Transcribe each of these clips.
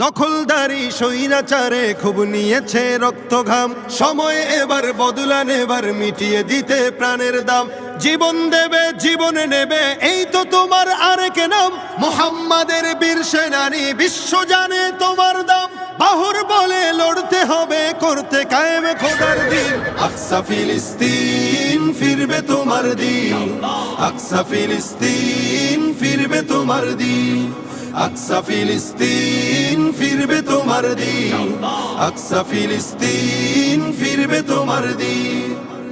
দখলদারি স্বৈরাচারে খুব নিয়েছে রক্তঘাম, সময় এবার বদলা নেবার, মিটিয়ে দিতে প্রাণের দাম। জীবন দেবে জীবনে নেবে, এই তো তোমার আরেক নাম। মুহাম্মাদের বীর সেনানী, বিশ্ব জানে তোমার দাম। বাহুর বলে লড়তে হবে, করতে কায়েম খোদার দিন। আকসা ফিলিস্তিন ফিরবে তোমার দিন, আকসা ফিলিস্তিন ফিরবে তোমার দিন, আকসা ফিলিস্তিন ফিরবে তোমার দিন, আকসা ফিলিস্তিন ফিরবে তোমার দিন।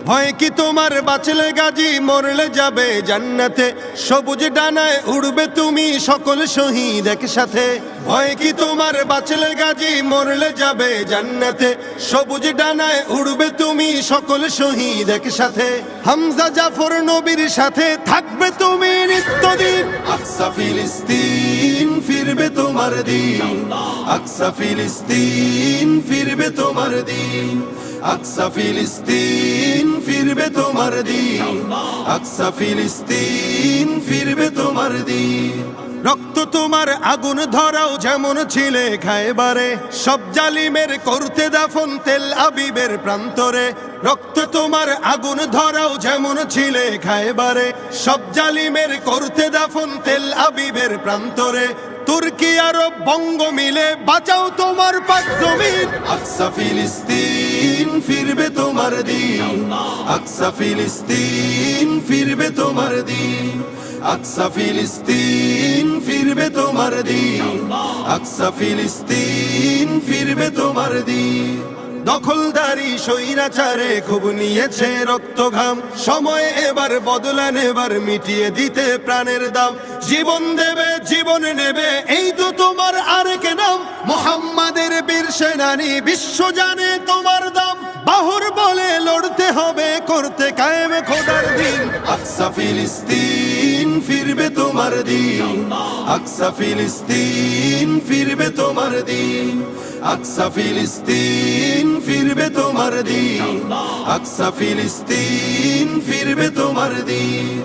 ভয় কি তোমার, বাঁচলে গাজী মরলে যাবে জান্নাতে। সবুজ ডানায় উড়বে তুমি সকল শহীদ একসাথে। ভয় কি তোমার, বাঁচলে গাজী মরলে যাবে জান্নাতে। সবুজ ডানায় উড়বে তুমি সকল শহীদ একসাথে। হামজা জাফর নবীর সাথে থাকবে তুমি নিত্যদিন। আকসা ফিলিস্তিন ফিরবে তোমার দিন, আকসা ফিলিস্তিন ফিরবে তোমার দিন, আকসা ফিলিস্তিন ফিরবে তোমার দিন, আকসা ফিলিস্তিন ফিরবে তোমার দিন। রক্ত তোমার আগুন ধরাও যেমন ছিলে খায়বারে, সব জালিমের করতে দাফন তেল আবিবের প্রান্তরে। রক্ত তোমার আগুন ধরাও যেমন ছিলে খায়বারে, সব জালিমের করতে দাফন তেল আবিবের প্রান্তরে। তুর্কি আরব বঙ্গ মিলে বাঁচাও তোমার পাক জমিন। আকসা ফিলিস্তিন ফিরবে তোমার দিন, আকসা ফিলিস্তিন ফিরবে তোমার দিন, আকসা ফিলিস্তিন ফিরবে তোমার দিন, আকসা ফিলিস্তিন ফিরবে তোমার দিন। দখলদারি স্বৈরাচারে খুব নিয়েছে রক্তঘাম, সময় এবার বদলা নেবার, মিটিয়ে দিতে প্রাণের দাম। জীবন দেবে জীবনে নেবে, এই তো তোমার আরেক নাম। মুহাম্মাদের বীর সেনানী, বিশ্ব জানে তোমার দাম। বাহুর বলে লড়তে হবে, করতে কায়েম খোদার দিন। আকসা ফিলিস্তিন ফিরবে তোমার দিন, আকসা ফিলিস্তিন ফিরবে তোমার দিন, আকসা ফিলিস্তিন ফিরবে তোমার দিন, আকসা ফিলিস্তিন ফিরবে তোমার দিন।